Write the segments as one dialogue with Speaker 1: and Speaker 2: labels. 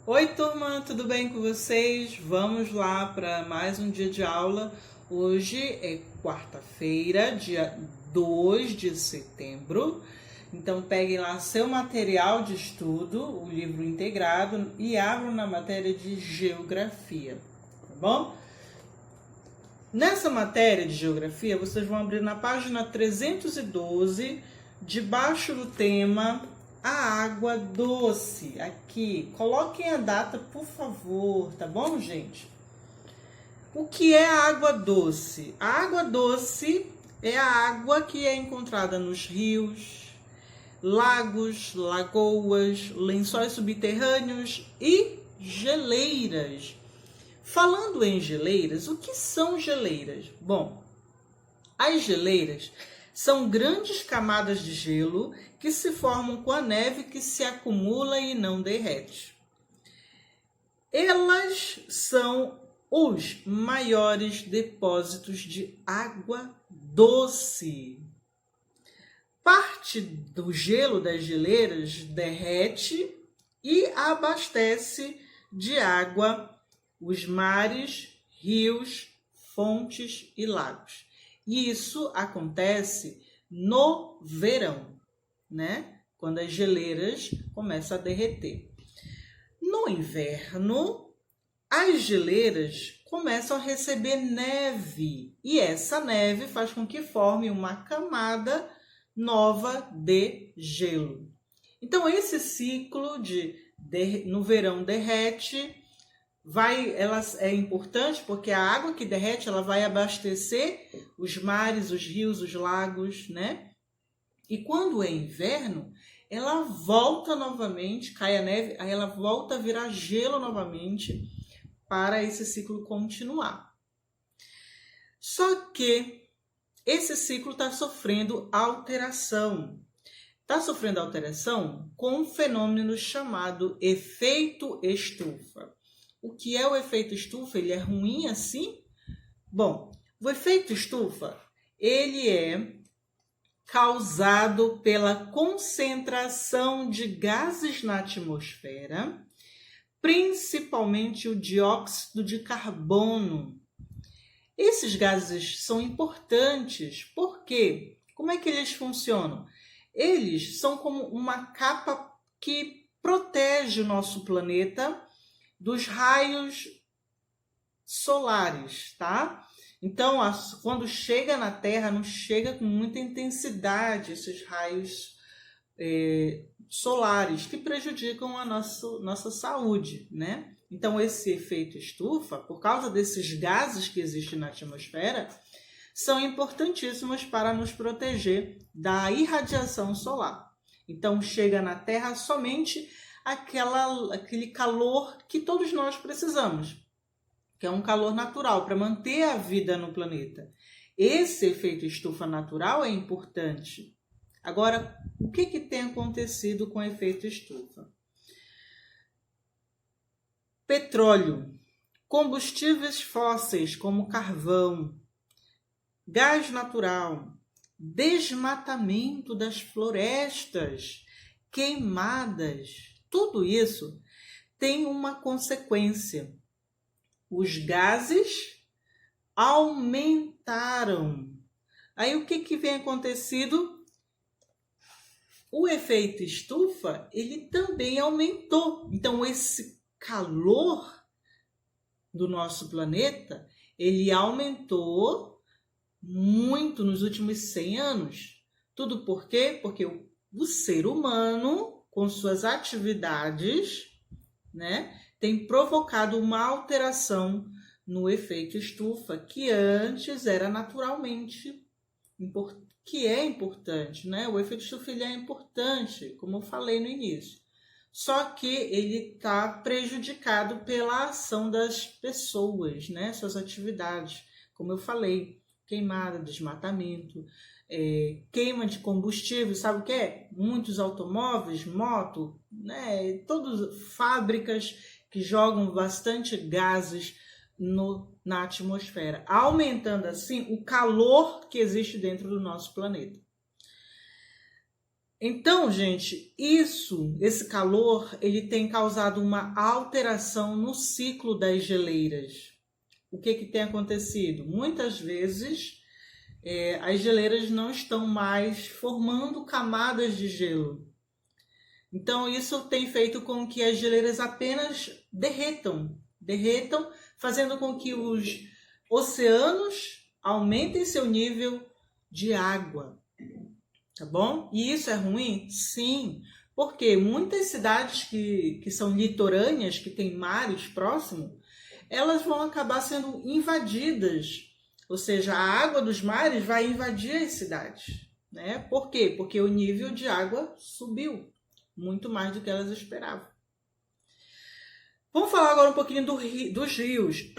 Speaker 1: Oi, turma, tudo bem com vocês? Vamos lá para mais um dia de aula. Hoje é quarta-feira, dia 2 de setembro. Então, peguem lá seu material de estudo, o livro integrado, e abram na matéria de geografia, tá bom? Nessa matéria de geografia, vocês vão abrir na página 312, debaixo do tema a água doce. Aqui, coloquem a data, por favor, tá bom, gente? O que é a água doce? A água doce é a água que é encontrada nos rios, lagos, lagoas, lençóis subterrâneos e geleiras. Falando em geleiras, o que são geleiras? Bom, as geleiras são grandes camadas de gelo que se formam com a neve que se acumula e não derrete. Elas são os maiores depósitos de água doce. Parte do gelo das geleiras derrete e abastece de água os mares, rios, fontes e lagos. E isso acontece no verão, né? Quando as geleiras começam a derreter. No inverno, as geleiras começam a receber neve. E essa neve faz com que forme uma camada nova de gelo. Então, esse ciclo no verão derrete, ela é importante porque a água que derrete ela vai abastecer os mares, os rios, os lagos, né? E quando é inverno, ela volta novamente, cai a neve, aí ela volta a virar gelo novamente para esse ciclo continuar. Só que esse ciclo está sofrendo alteração. Está sofrendo alteração com um fenômeno chamado efeito estufa. O que é o efeito estufa? Ele é ruim assim? Bom, o efeito estufa, ele é causado pela concentração de gases na atmosfera, principalmente o dióxido de carbono. Esses gases são importantes, por quê? Como é que eles funcionam? Eles são como uma capa que protege o nosso planeta dos raios solares, tá? Então, quando chega na Terra, não chega com muita intensidade esses raios solares que prejudicam a nossa saúde, né? Então, esse efeito estufa, por causa desses gases que existem na atmosfera, são importantíssimos para nos proteger da irradiação solar. Então, chega na Terra somente aquele calor que todos nós precisamos, que é um calor natural para manter a vida no planeta. Esse efeito estufa natural é importante. Agora, o que tem acontecido com o efeito estufa? Petróleo, combustíveis fósseis como carvão, gás natural, desmatamento das florestas, queimadas, tudo isso tem uma consequência. Os gases aumentaram. Aí o que vem acontecido? O efeito estufa, ele também aumentou. Então, esse calor do nosso planeta, ele aumentou muito nos últimos 100 anos. Tudo por quê? Porque o ser humano, com suas atividades, né, tem provocado uma alteração no efeito estufa, que antes era naturalmente, que é importante, né? O efeito estufa ele é importante, como eu falei no início. Só que ele está prejudicado pela ação das pessoas, né? Suas atividades, como eu falei, queimada, desmatamento, queima de combustível, sabe o que é? Muitos automóveis, moto, né? Todas fábricas que jogam bastante gases na atmosfera, aumentando assim o calor que existe dentro do nosso planeta. Então, gente, esse calor, ele tem causado uma alteração no ciclo das geleiras. O que tem acontecido? Muitas vezes, as geleiras não estão mais formando camadas de gelo. Então, isso tem feito com que as geleiras apenas derretam, fazendo com que os oceanos aumentem seu nível de água. Tá bom? E isso é ruim? Sim, porque muitas cidades que são litorâneas, que têm mares próximos, elas vão acabar sendo invadidas. Ou seja, a água dos mares vai invadir as cidades. Né? Por quê? Porque o nível de água subiu muito mais do que elas esperavam. Vamos falar agora um pouquinho dos rios.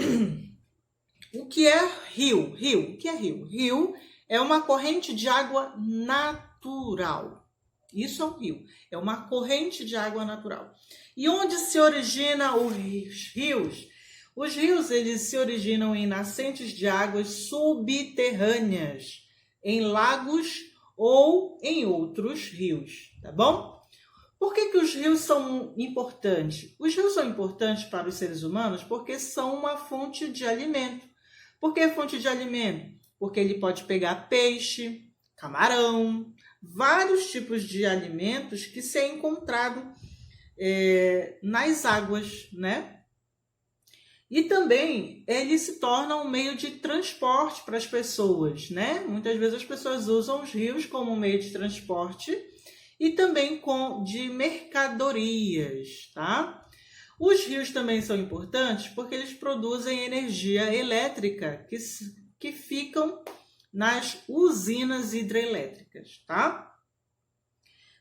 Speaker 1: O que é rio? O que é rio? Rio é uma corrente de água natural. Isso é um rio. É uma corrente de água natural. E onde se originam os rios? Os rios, eles se originam em nascentes de águas subterrâneas, em lagos ou em outros rios, tá bom? Por que os rios são importantes? Os rios são importantes para os seres humanos porque são uma fonte de alimento. Por que fonte de alimento? Porque ele pode pegar peixe, camarão, vários tipos de alimentos que se é encontrado nas águas, né? E também ele se torna um meio de transporte para as pessoas, né? Muitas vezes as pessoas usam os rios como meio de transporte e também de mercadorias, tá? Os rios também são importantes porque eles produzem energia elétrica que ficam nas usinas hidrelétricas, tá?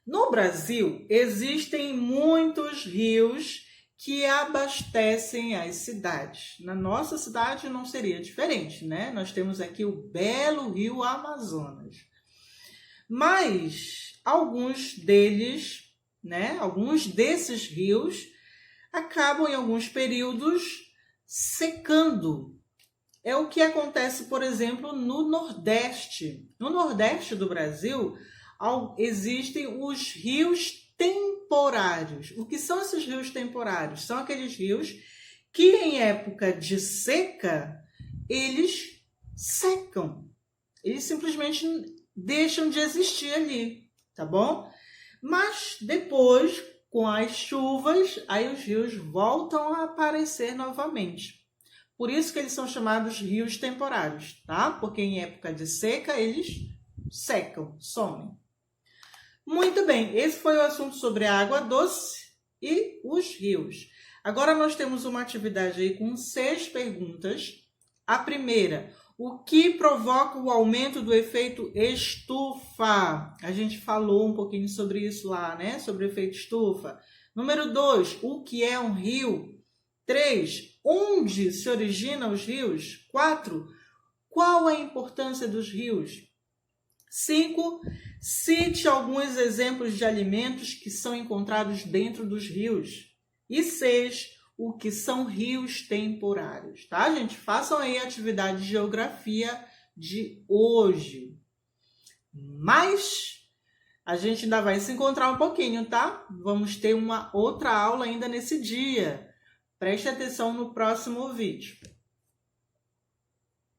Speaker 1: No Brasil, existem muitos rios que abastecem as cidades. Na nossa cidade não seria diferente, né? Nós temos aqui o belo rio Amazonas. Mas alguns deles, né? Alguns desses rios acabam em alguns períodos secando. É o que acontece, por exemplo, no Nordeste. No Nordeste do Brasil, existem os rios temporários. O que são esses rios temporários? São aqueles rios que em época de seca, eles secam. Eles simplesmente deixam de existir ali, tá bom? Mas depois, com as chuvas, aí os rios voltam a aparecer novamente. Por isso que eles são chamados rios temporários, tá? Porque em época de seca, eles secam, somem. Muito bem, esse foi o assunto sobre a água doce e os rios. Agora nós temos uma atividade aí com 6 perguntas. A primeira, o que provoca o aumento do efeito estufa? A gente falou um pouquinho sobre isso lá, né? Sobre o efeito estufa. Número 2, o que é um rio? 3, onde se originam os rios? 4, qual a importância dos rios? 5, cite alguns exemplos de alimentos que são encontrados dentro dos rios. E 6, o que são rios temporários, tá, gente? Façam aí a atividade de geografia de hoje. Mas a gente ainda vai se encontrar um pouquinho, tá? Vamos ter uma outra aula ainda nesse dia. Preste atenção no próximo vídeo.